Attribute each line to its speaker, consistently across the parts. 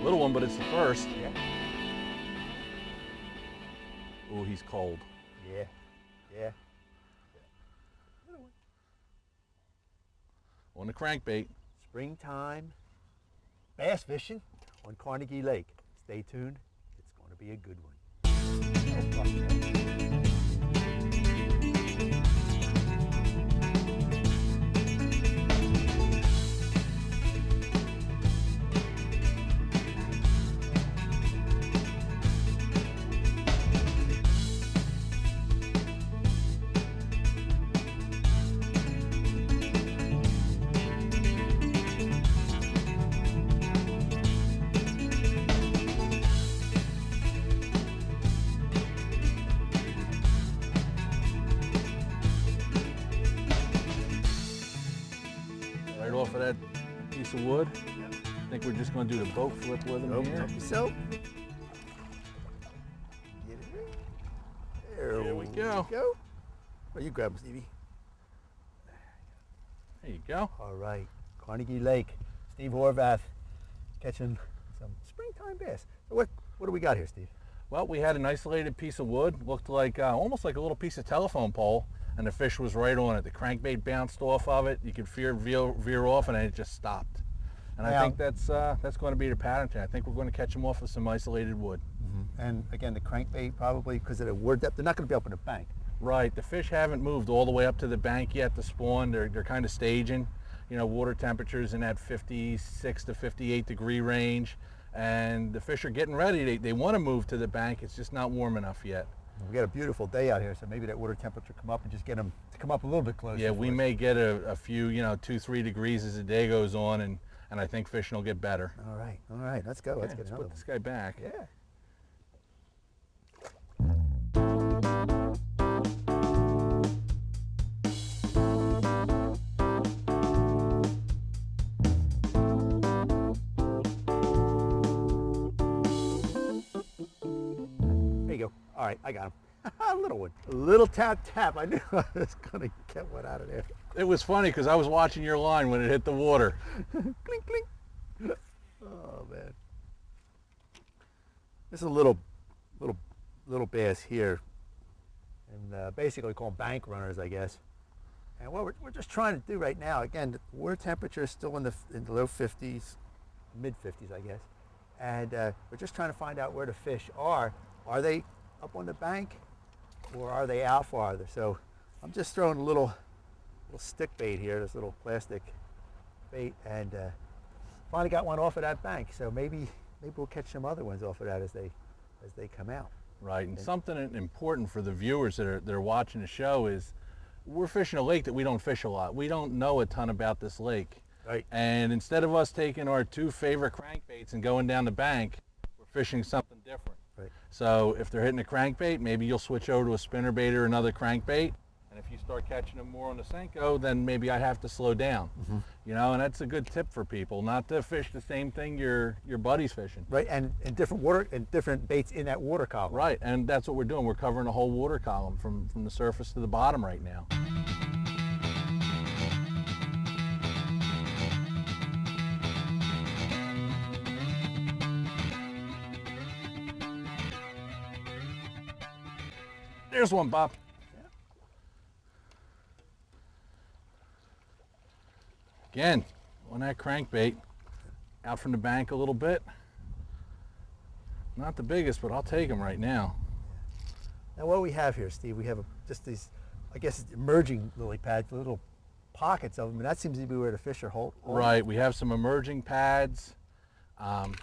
Speaker 1: Little one, but it's the first.
Speaker 2: Yeah.
Speaker 1: Oh, he's cold.
Speaker 2: Yeah. Yeah.
Speaker 1: On the crankbait.
Speaker 2: Springtime bass fishing on Carnegie Lake. Stay tuned. It's going to be a good one.
Speaker 1: Right off of that piece of wood. I think we're just going to do the boat flip with him here.
Speaker 2: So, get it here.
Speaker 1: There we go.
Speaker 2: Well, you grab him, Stevie.
Speaker 1: There you go.
Speaker 2: All right, Carnegie Lake. Steve Horvath catching some springtime bass. So what do we got here, Steve?
Speaker 1: Well, we had an isolated piece of wood, looked like almost like a little piece of telephone pole, and the fish was right on it. The crankbait bounced off of it. You could veer off, and then it just stopped. And I think that's going to be the pattern today. I think we're going to catch them off with some isolated wood.
Speaker 2: Mm-hmm. And again, the crankbait probably because of the water depth, they're not going to be up in the bank.
Speaker 1: Right. The fish haven't moved all the way up to the bank yet to spawn. They're kind of staging. You know, water temperatures in that 56 to 58 degree range, and the fish are getting ready. They want to move to the bank. It's just not warm enough yet.
Speaker 2: We got a beautiful day out here, so maybe that water temperature come up and just get them to come up a little bit closer.
Speaker 1: Yeah, we may get a few, 2-3 degrees as the day goes on, and I think fishing will get better.
Speaker 2: All right, let's go. Let's get
Speaker 1: put this guy back.
Speaker 2: Yeah. All right, I got him. A little one. A little tap. I knew I was going to get one out of there.
Speaker 1: It was funny because I was watching your line when it hit the water.
Speaker 2: Clink, clink. Oh, man. This is a little bass here. And basically call them bank runners, I guess. And what we're just trying to do right now, again, the water temperature is still in the low 50s, mid 50s, I guess. And we're just trying to find out where the fish are. Are they up on the bank, or are they out farther? So I'm just throwing a little stick bait here, this little plastic bait, and finally got one off of that bank. So maybe we'll catch some other ones off of that as they come out.
Speaker 1: Right, and something important for the viewers that are watching the show is we're fishing a lake that we don't fish a lot. We don't know a ton about this lake.
Speaker 2: Right.
Speaker 1: And instead of us taking our 2 favorite crankbaits and going down the bank, we're fishing something different.
Speaker 2: Right.
Speaker 1: So if they're hitting a crankbait, maybe you'll switch over to a spinnerbait or another crankbait. And if you start catching them more on the Senko, then maybe I have to slow down. Mm-hmm. And that's a good tip for people, not to fish the same thing your buddy's fishing.
Speaker 2: Right, and different water and different baits in that water column.
Speaker 1: Right, and that's what we're doing. We're covering the whole water column from the surface to the bottom right now. There's one, Bob. Again, on that crankbait, out from the bank a little bit. Not the biggest, but I'll take him right now.
Speaker 2: Now what we have here, Steve, we have just these, I guess, emerging lily pads, little pockets of them, and that seems to be where the fish are holding.
Speaker 1: Right, we have some emerging pads. And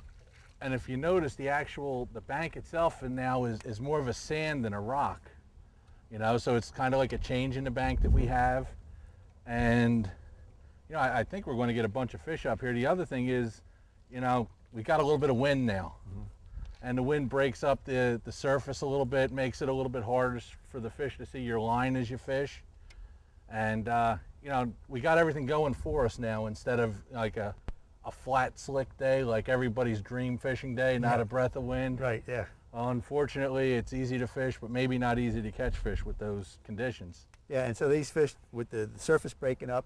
Speaker 1: if you notice, the bank itself now is more of a sand than a rock. So it's kind of like a change in the bank that we have. And, I think we're going to get a bunch of fish up here. The other thing is, we got a little bit of wind now. Mm-hmm. And the wind breaks up the surface a little bit, makes it a little bit harder for the fish to see your line as you fish. And, we got everything going for us now instead of like a flat, slick day, like everybody's dream fishing day, not a breath of wind.
Speaker 2: Right, yeah.
Speaker 1: Unfortunately, it's easy to fish, but maybe not easy to catch fish with those conditions.
Speaker 2: Yeah, and so these fish, with the surface breaking up,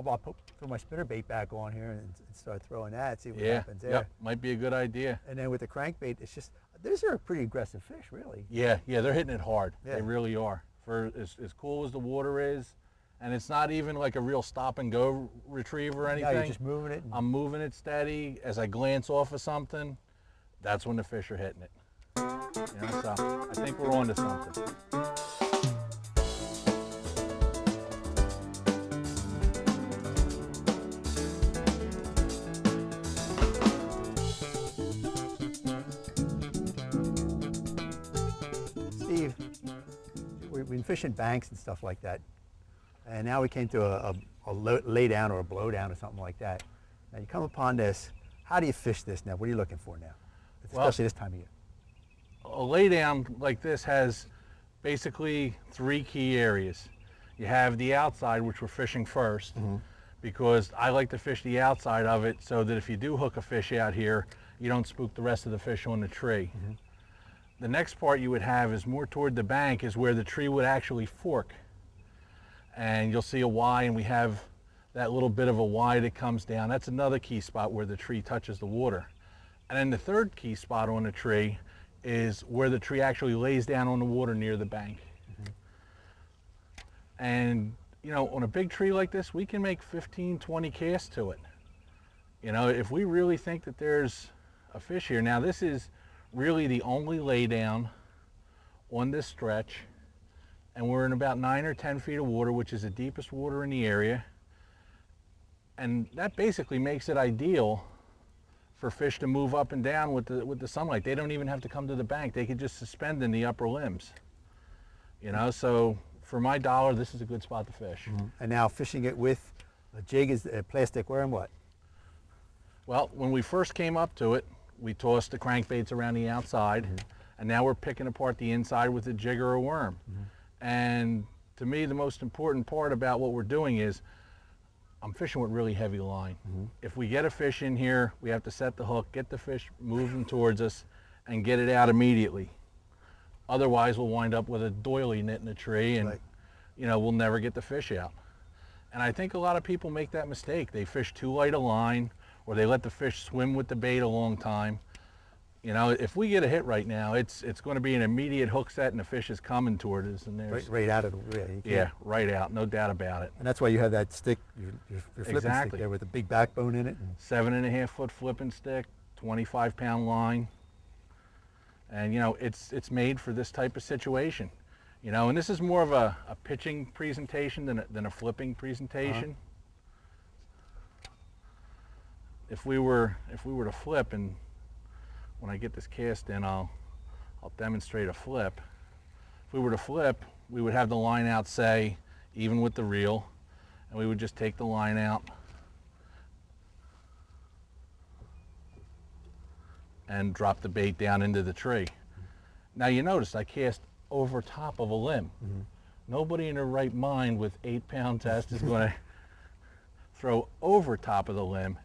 Speaker 2: I'll throw my spinnerbait back on here and start throwing that, see what
Speaker 1: Yeah,
Speaker 2: happens there.
Speaker 1: yep, might be a good idea.
Speaker 2: And then with the crankbait, it's just, these are pretty aggressive fish, really.
Speaker 1: Yeah, they're hitting it hard.
Speaker 2: Yeah.
Speaker 1: They really are. For as cool as the water is, and it's not even like a real stop and go retrieve or anything.
Speaker 2: Yeah, you're just moving it.
Speaker 1: I'm moving it steady. As I glance off of something, that's when the fish are hitting it. You know, so I think we're on to something.
Speaker 2: Steve, we've been fishing banks and stuff like that, and now we came to a lay down or a blow down or something like that. Now you come upon this, how do you fish this now? What are you looking for now? Especially this time of year.
Speaker 1: A laydown like this has basically 3 key areas. You have the outside, which we're fishing first, because I like to fish the outside of it so that if you do hook a fish out here, you don't spook the rest of the fish on the tree. The next part you would have is more toward the bank, is where the tree would actually fork. And you'll see a Y, and we have that little bit of a Y that comes down. That's another key spot where the tree touches the water. And then the third key spot on the tree is where the tree actually lays down on the water near the bank. And you know, on a big tree like this, we can make 15, 20 casts to it. You know, if we really think that there's a fish here. Now this is really the only lay down on this stretch, and we're in about 9 or 10 feet of water, which is the deepest water in the area. And that basically makes it ideal for fish to move up and down with the sunlight. They don't even have to come to the bank. They could just suspend in the upper limbs. You know, so for my dollar, this is a good spot to fish.
Speaker 2: And now fishing it with a jig is a plastic worm, what?
Speaker 1: Well, when we first came up to it, we tossed the crankbaits around the outside, and now we're picking apart the inside with a jig or a worm. And to me, the most important part about what we're doing is I'm fishing with really heavy line. If we get a fish in here, we have to set the hook, get the fish moving towards us, and get it out immediately. Otherwise, we'll wind up with a doily knit in a tree, and you know, we'll never get the fish out. And I think a lot of people make that mistake. They fish too light a line, or they let the fish swim with the bait a long time. You know, if we get a hit right now, it's going to be an immediate hook set, and the fish is coming toward us. And there's
Speaker 2: right out of the
Speaker 1: yeah, right out, no doubt about it.
Speaker 2: And that's why you have that stick, your flipping stick there with a big backbone in it.
Speaker 1: 7.5 foot flipping stick, 25-pound line, and you know, it's made for this type of situation. You know, and this is more of a pitching presentation than a flipping presentation. If we were to flip, and when I get this cast in, I'll demonstrate a flip. If we were to flip, we would have the line out, say, even with the reel, and we would just take the line out and drop the bait down into the tree. Now you notice I cast over top of a limb. Nobody in their right mind with 8-pound test is going to throw over top of the limb.